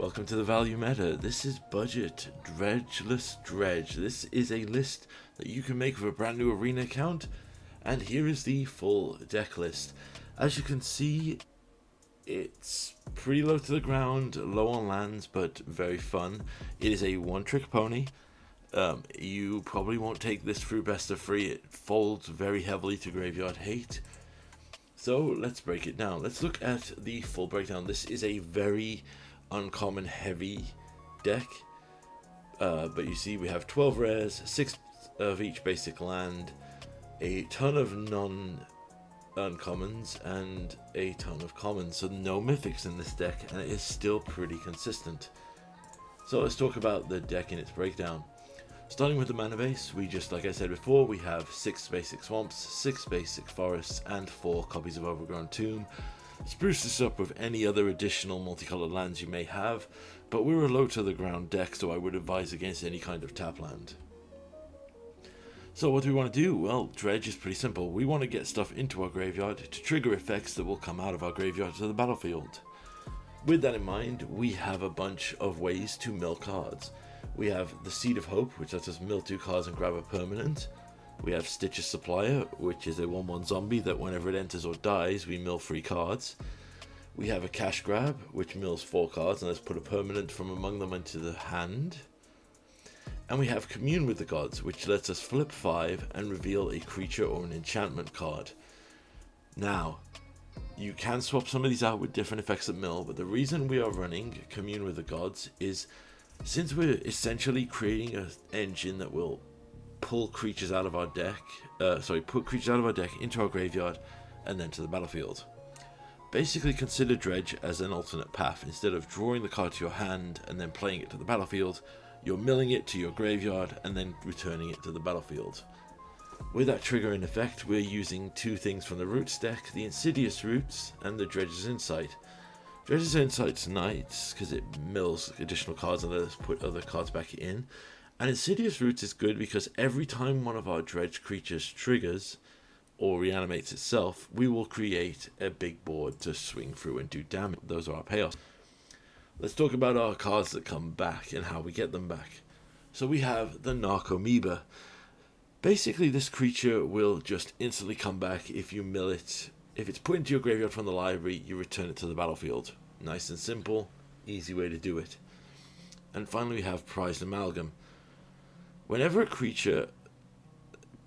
Welcome to the value meta. This is budget dredgeless dredge. This is a list that you can make with a brand new arena account, and here is the full deck list. As you can see, it's pretty low to the ground, low on lands, but very fun. It is a one-trick pony. You probably won't take this through best of 3. It folds very heavily to graveyard hate. So let's break it down. Let's look at the full breakdown. This is a very uncommon heavy deck, but you see we have 12 rares, 6 of each basic land, a ton of non-uncommons, and a ton of commons. So no mythics in this deck, and it is still pretty consistent. So let's talk about the deck in its breakdown. Starting with the mana base, like I said before, we have 6 basic swamps, 6 basic forests, and 4 copies of Overgrown Tomb. Spruce this up with any other additional multicolored lands you may have, but we're a low to the ground deck, so I would advise against any kind of tap land. So what do we want to do? Well, Dredge is pretty simple. We want to get stuff into our graveyard to trigger effects that will come out of our graveyard to the battlefield. With that in mind, we have a bunch of ways to mill cards. We have the Seed of Hope, which lets us mill 2 cards and grab a permanent. We have Stitch's Supplier, which is a 1/1 zombie that whenever it enters or dies, we mill 3 cards. We have a Cash Grab, which mills 4 cards and let's put a permanent from among them into the hand. And we have Commune with the Gods, which lets us flip 5 and reveal a creature or an enchantment card. Now, you can swap some of these out with different effects at mill, but the reason we are running Commune with the Gods is since we're essentially creating an engine that will pull creatures out of our deck, put creatures out of our deck into our graveyard and then to the battlefield. Basically consider Dredge as an alternate path. Instead of drawing the card to your hand and then playing it to the battlefield, you're milling it to your graveyard and then returning it to the battlefield. With that trigger in effect, we're using 2 things from the Roots deck, the Insidious Roots and the Dredge's Insight. Dredge's Insight's nice because it mills additional cards and lets us put other cards back in. And Insidious Roots is good because every time one of our Dredge creatures triggers or reanimates itself, we will create a big board to swing through and do damage. Those are our payoffs. Let's talk about our cards that come back and how we get them back. So we have the Narcomoeba. Basically, this creature will just instantly come back if you mill it. If it's put into your graveyard from the library, you return it to the battlefield. Nice and simple, easy way to do it. And finally we have Prized Amalgam. Whenever a creature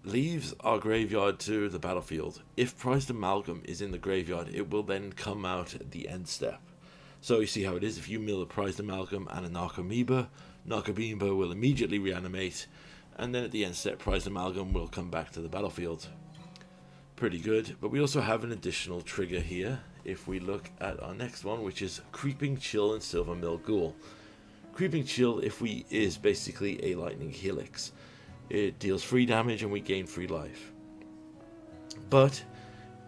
leaves our graveyard to the battlefield, if Prized Amalgam is in the graveyard, it will then come out at the end step. So you see how it is. If you mill a Prized Amalgam and a Narcomoeba, Narcomoeba will immediately reanimate, and then at the end step, Prized Amalgam will come back to the battlefield. Pretty good, but we also have an additional trigger here if we look at our next one, which is Creeping Chill and Silvermill Ghoul. Creeping Chill is basically a lightning helix. It deals 3 damage and we gain 3 life. But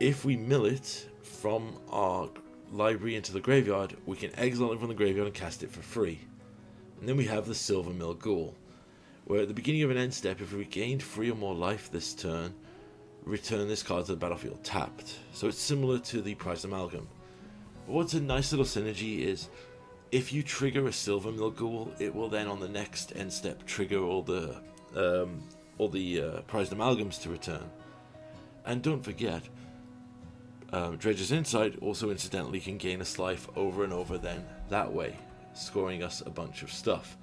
if we mill it from our library into the graveyard, we can exile it from the graveyard and cast it for free. And then we have the Silvermill Ghoul, where at the beginning of an end step, if we gained 3 or more life this turn, return this card to the battlefield tapped. So it's similar to the Prized Amalgam. But what's a nice little synergy is if you trigger a Silvermill Ghoul, it will then on the next end step trigger all the Prized Amalgams to return. And don't forget, Dredge's Insight also incidentally can gain us life over and over then that way, scoring us a bunch of stuff.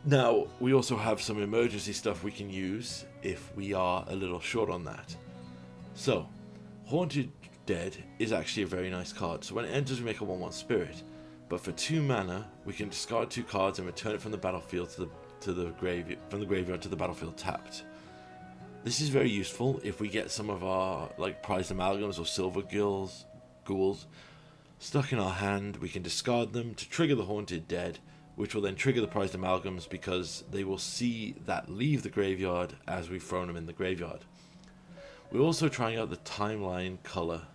Now, we also have some emergency stuff we can use if we are a little short on that. So, Haunted Dead is actually a very nice card. So when it enters, we make a 1/1 spirit. But for 2 mana, we can discard 2 cards and return it from the battlefield from the graveyard to the battlefield tapped. This is very useful if we get some of our Prized Amalgams or Silver Ghouls stuck in our hand. We can discard them to trigger the Haunted Dead, which will then trigger the Prized Amalgams because they will see that leave the graveyard as we've thrown them in the graveyard. We're also trying out the Timeline Color.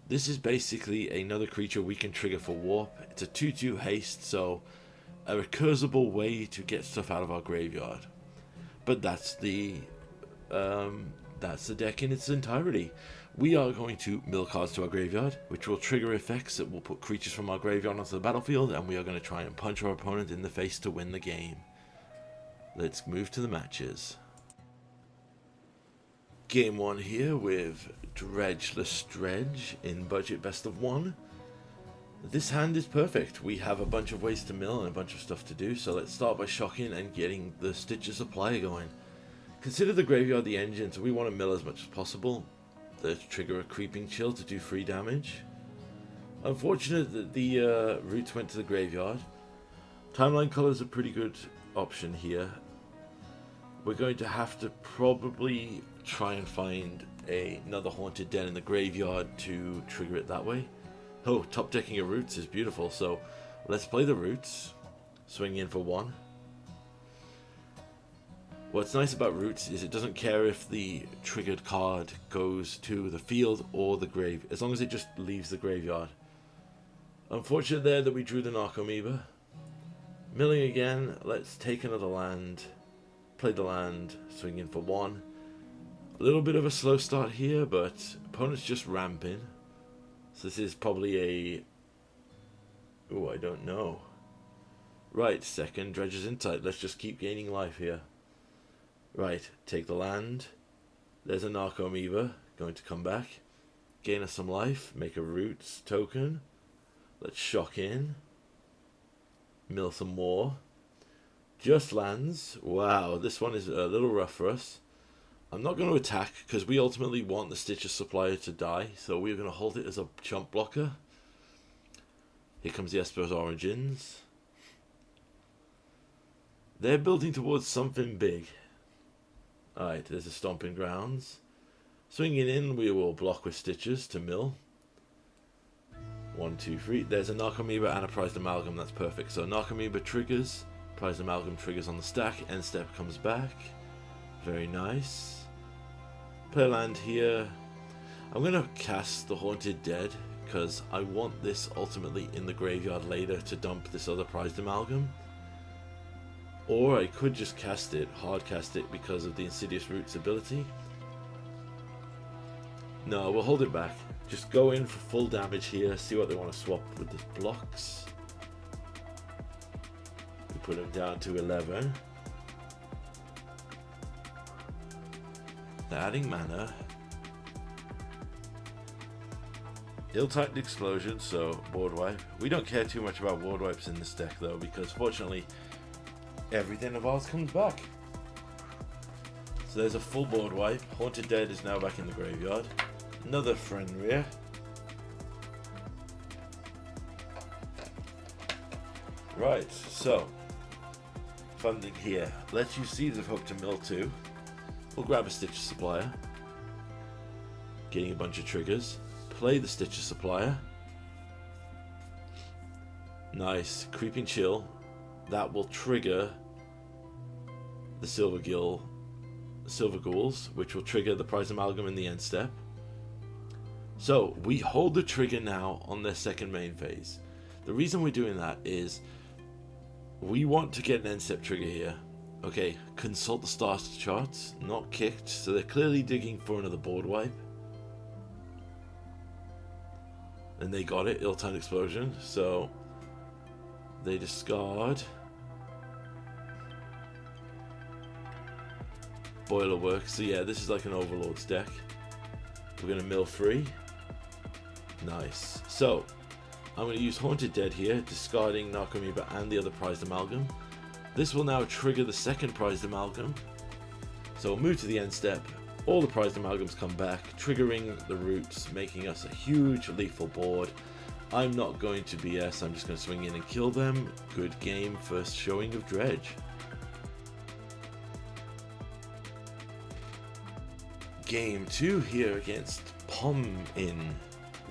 This is basically another creature we can trigger for warp. It's a 2/2 haste, so a recursable way to get stuff out of our graveyard. But that's the deck in its entirety. we are going to mill cards to our graveyard, which will trigger effects that will put creatures from our graveyard onto the battlefield, and we are going to try and punch our opponent in the face to win the game. Let's move to the matches. Game 1 here with Dredgeless Dredge in budget best of 1. This hand is perfect. We have a bunch of ways to mill and a bunch of stuff to do, so let's start by shocking and getting the Stitcher Supplier going. Consider the graveyard the engine, so we want to mill as much as possible. Let's trigger a Creeping Chill to do 3 damage. Unfortunate that the roots went to the graveyard. Timeline Color is a pretty good option here. We're going to have to probably try and find another Haunted Den in the graveyard to trigger it that way. Oh, top decking of roots is beautiful, so let's play the roots. Swing in for 1. What's nice about roots is it doesn't care if the triggered card goes to the field or the grave, as long as it just leaves the graveyard. Unfortunate there that we drew the Narcomoeba. Milling again, let's take another land, play the land, swing in for 1. A little bit of a slow start here, but opponent's just ramping. So this is probably a... oh, I don't know. Right, second Dredge's Insight. Let's just keep gaining life here. Right, take the land. There's a Narcomoeba going to come back. Gain us some life. Make a roots token. Let's shock in. Mill some more. Just lands. Wow, this one is a little rough for us. I'm not going to attack because we ultimately want the Stitcher Supplier to die. So we're going to hold it as a chump blocker. Here comes the Esper's Origins. They're building towards something big. Alright, there's a Stomping Grounds. Swinging in, we will block with Stitches to mill. 1, 2, 3. There's a Narcomoeba and a Prized Amalgam. That's perfect. So Narcomoeba triggers. Prized Amalgam triggers on the stack. End step comes back. Very nice. Play land here. I'm going to cast the Haunted Dead because I want this ultimately in the graveyard later to dump this other Prized Amalgam. Or I could just cast it, hard cast it because of the Insidious Roots ability. No, we'll hold it back. Just go in for full damage here, see what they want to swap with the blocks. We put them down to 11. They're adding mana. Ill-timed Explosion, so board wipe. We don't care too much about board wipes in this deck though, because fortunately everything of ours comes back. So there's a full board wipe. Haunted Dead is now back in the graveyard. Another Fenrir. Right, so funding here. Let's use Seeds of Hope to mill 2. We'll grab a Stitcher Supplier. Getting a bunch of triggers. Play the Stitcher Supplier. Nice. Creeping Chill. That will trigger the Silver Ghouls, which will trigger the Prized Amalgam in the end step. So we hold the trigger now on their second main phase. The reason we're doing that is we want to get an end step trigger here. Okay, consult the start charts, not kicked, so they're clearly digging for another board wipe. And they got it, Ill-timed Explosion, so they discard Boiler Works. So yeah, this is like an Overlord's deck. We're going to mill 3. Nice. So I'm going to use Haunted Dead here, discarding Narcomoeba and the other Prized Amalgam. This will now trigger the second Prized Amalgam. So we'll move to the end step. All the Prized Amalgams come back, triggering the roots, making us a huge lethal board. I'm not going to BS, I'm just going to swing in and kill them. Good game, first showing of Dredge. Game 2 here against Pom-in.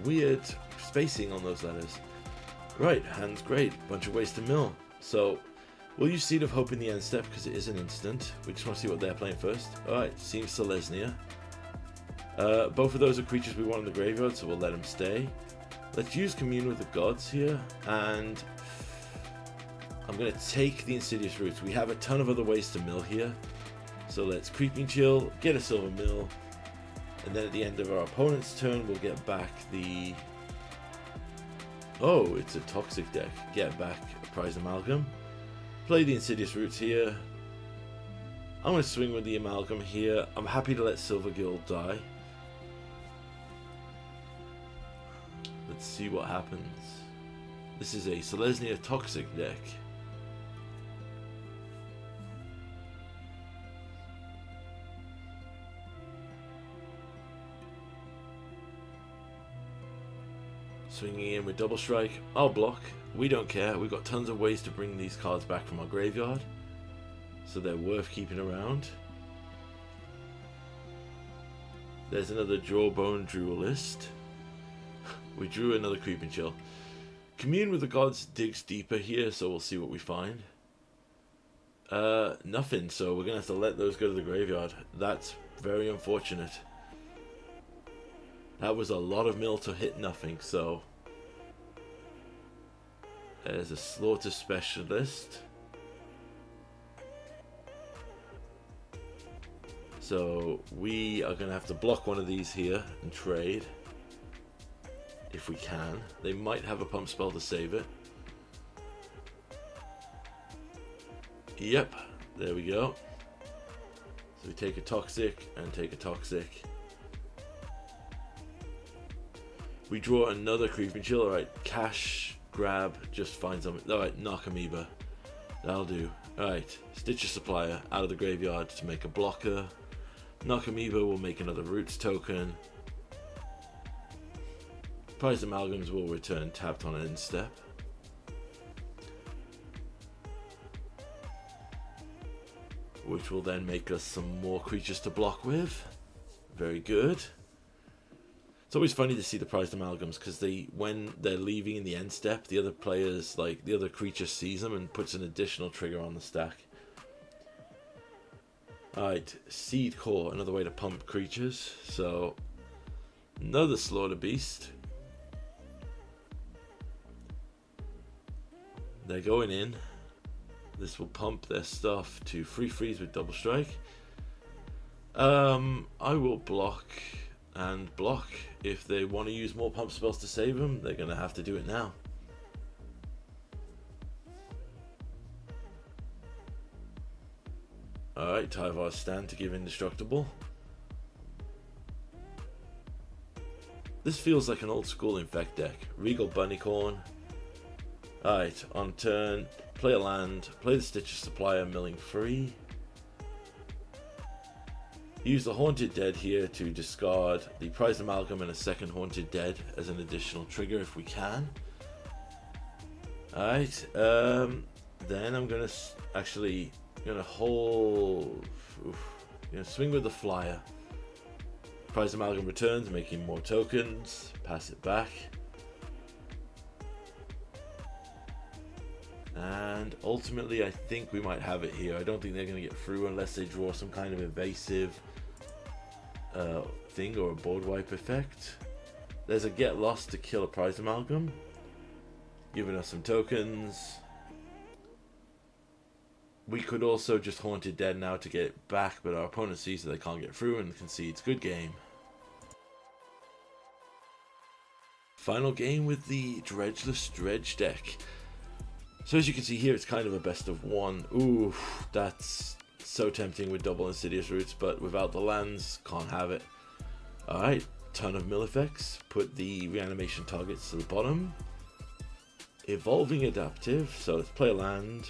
Weird spacing on those letters. Right, hand's great, bunch of ways to mill. So we'll use Seed of Hope in the end step because it is an instant. We just want to see what they're playing first. Alright, seems Selesnya. Both of those are creatures we want in the graveyard, so we'll let them stay. Let's use Commune with the Gods here, and I'm going to take the Insidious Roots. We have a ton of other ways to mill here. So let's Creeping Chill, get a Silver Mill, And then at the end of our opponent's turn, we'll get back the... Oh, it's a toxic deck. Get back a Prize Amalgam. Play the Insidious Roots here. I'm going to swing with the Amalgam here. I'm happy to let Silver Guild die. Let's see what happens. This is a Selesnya Toxic deck. Swinging in with Double Strike. I'll block. We don't care. We've got tons of ways to bring these cards back from our graveyard, so they're worth keeping around. There's another Jawbone Duelist. We drew another Creeping Chill. Commune with the Gods digs deeper here, so we'll see what we find. Nothing, so we're going to have to let those go to the graveyard. That's very unfortunate. That was a lot of mill to hit nothing, so... There's a Slaughter Specialist. So we are going to have to block one of these here and trade. If we can. They might have a pump spell to save it. Yep, there we go. So we take a Toxic and take a Toxic. We draw another Creeping Chill. Alright, cash, grab, just find something. Alright, Knock Amoeba. That'll do. Alright, Stitcher Supplier out of the graveyard to make a blocker. Knock Amoeba will make another Roots token. Prize Amalgams will return tapped on an end step. Which will then make us some more creatures to block with. Very good. It's always funny to see the prized amalgams because when they're leaving in the end step, the other players, like the other creature, sees them and puts an additional trigger on the stack. Alright, Seed Core, another way to pump creatures. So, another Slaughter Beast. They're going in. This will pump their stuff to free freeze with Double Strike. I will block and block. If they want to use more pump spells to save them, they're going to have to do it now. Alright, Tyvar's Stand to give Indestructible. This feels like an old school Infect deck. Regal Bunnycorn. Alright, on turn, play a land, play the Stitcher Supplier, milling free. Use the Haunted Dead here to discard the Prized Amalgam and a second Haunted Dead as an additional trigger if we can. Alright, then I'm gonna hold, swing with the Flyer. Prized Amalgam returns, making more tokens, pass it back. And ultimately I think we might have it here. I don't think they're going to get through unless they draw some kind of evasive thing or a board wipe effect. There's a Get Lost to kill a Prized Amalgam, giving us some tokens. We could also just Haunted Dead now to get it back, but our opponent sees that they can't get through and concedes. Good game. Final game with the Dredgeless Dredge deck. So as you can see here, it's kind of a best of one. Ooh, that's so tempting with double Insidious Roots, but without the lands, can't have it. Alright, ton of mill effects. Put the reanimation targets to the bottom. Evolving Adaptive, so let's play a land.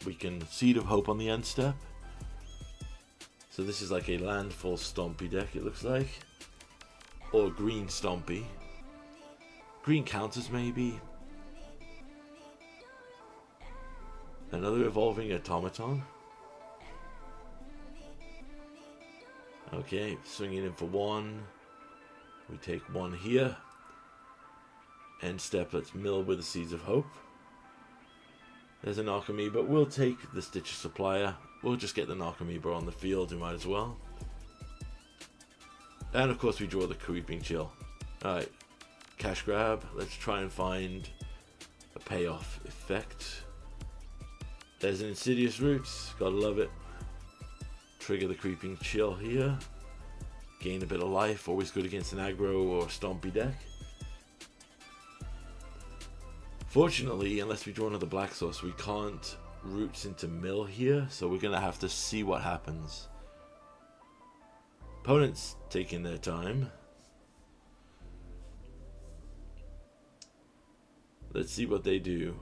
We can Seed of Hope on the end step. So this is like a landfall Stompy deck, it looks like. Or green Stompy. Green counters maybe. Another Evolving Automaton. Okay, swinging in for one. We take one here. End step, let's mill with the Seeds of Hope. There's an Amoeba, but we'll take the Stitcher Supplier. We'll just get the Amoeba on the field, we might as well. And of course we draw the Creeping Chill. Alright, cash grab. Let's try and find a payoff effect. There's an Insidious Roots, gotta love it. Trigger the Creeping Chill here. gain a bit of life. Always good against an aggro or stompy deck. Fortunately, unless we draw another black source, we can't roots into mill here, so we're going to have to see what happens. Opponents taking their time. Let's see what they do.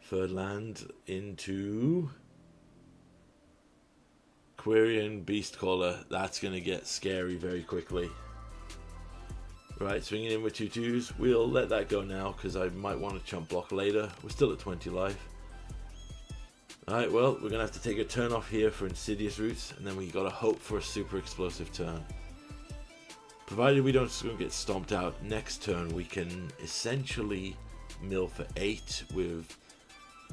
Third land into Quirion Beastcaller. That's going to get scary very quickly. Right, swinging in with 2/2s. We'll let that go now because I might want to chump block later. We're still at 20 life. Alright, well, we're going to have to take a turn off here for Insidious Roots, and then we got to hope for a super explosive turn. Provided we don't get stomped out, next turn we can essentially mill for 8 with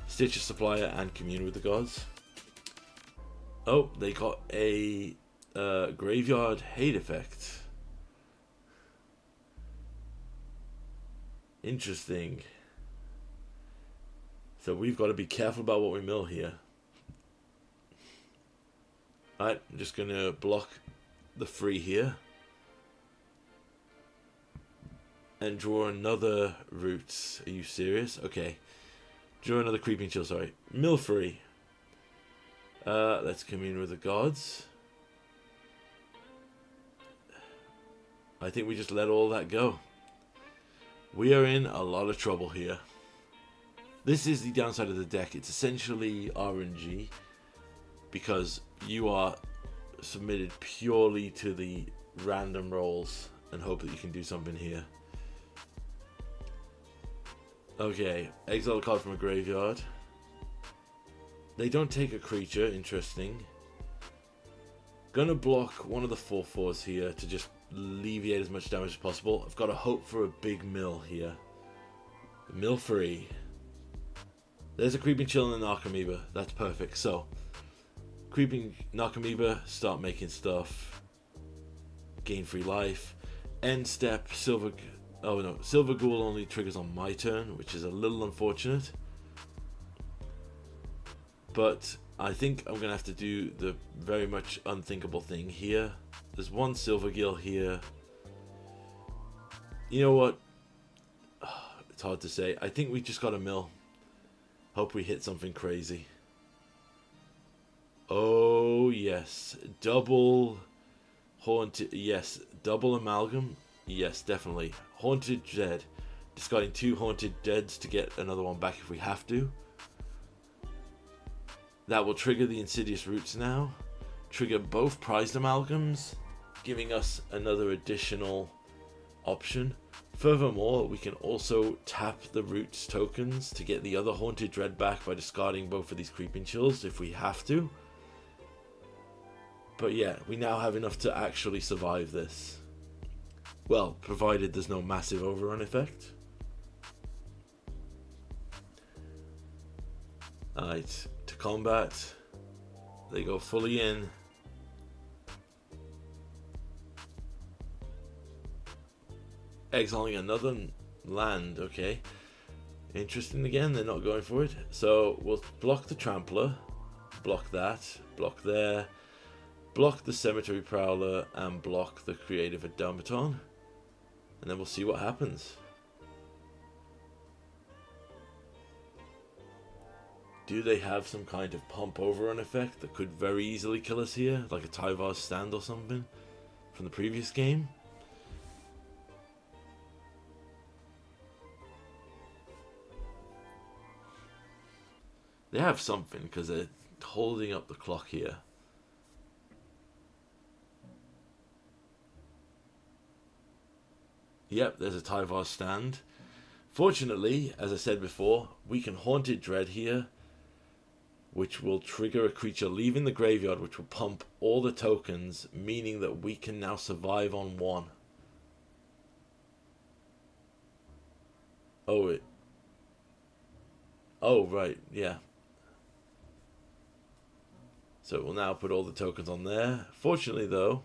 Stitcher Supplier and Commune with the Gods. Oh, they got a Graveyard Hate effect. Interesting. So we've got to be careful about what we mill here. Alright, I'm just going to block the free here. And draw another Roots. Are you serious? Okay. Draw another Creeping Chill, sorry. Mill free. Let's commune with the gods. I think we just let all that go. We are in a lot of trouble here. This is the downside of the deck. It's essentially RNG because you are submitted purely to the random rolls and hope that you can do something here. Okay, exile a card from a graveyard. They don't take a creature, interesting. Gonna block one of the 4/4s here to just alleviate as much damage as possible. I've got to hope for a big mill here. Mill free. There's a Creeping Chill and an Archamoeba. That's perfect. So, Creeping Archamoeba, start making stuff. Gain free life. End step, Silver... Oh no, Silver Ghoul only triggers on my turn, which is a little unfortunate. But I think I'm going to have to do the very much unthinkable thing here. There's one Silver Gill here. You know what? It's hard to say. I think we just got a mill. Hope we hit something crazy. Oh, yes. Double Haunted. Yes. Double Amalgam. Yes, definitely. Haunted Dead. Discarding 2 Haunted Deads to get another one back if we have to. That will trigger the Insidious Roots now. Trigger both Prized Amalgams, giving us another additional option. Furthermore, we can also tap the Roots tokens to get the other Haunted Dread back by discarding both of these Creeping Chills if we have to. But yeah, we now have enough to actually survive this. Well, provided there's no massive overrun effect. Alright, to combat. They go fully in. Exiling another land, okay. Interesting again, they're not going for it. So we'll block the Trampler. Block that. Block there. Block the Cemetery Prowler and block the Creative Automaton. And then we'll see what happens. Do they have some kind of pump overrun effect that could very easily kill us here? Like a Tyvar's Stand or something from the previous game? They have something because they're holding up the clock here. Yep, there's a Tyvar's Stand. Fortunately, as I said before, we can Haunted Dread here, which will trigger a creature leaving the graveyard, which will pump all the tokens, meaning that we can now survive on 1. Oh, right, yeah. So we'll now put all the tokens on there. Fortunately, though,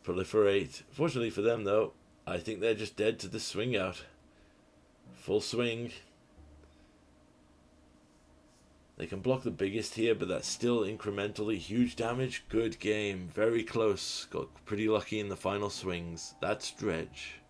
proliferate. Fortunately for them, though, I think they're just dead to the swing out. Full swing. They can block the biggest here, but that's still incrementally huge damage. Good game, very close. Got pretty lucky in the final swings. That's Dredge.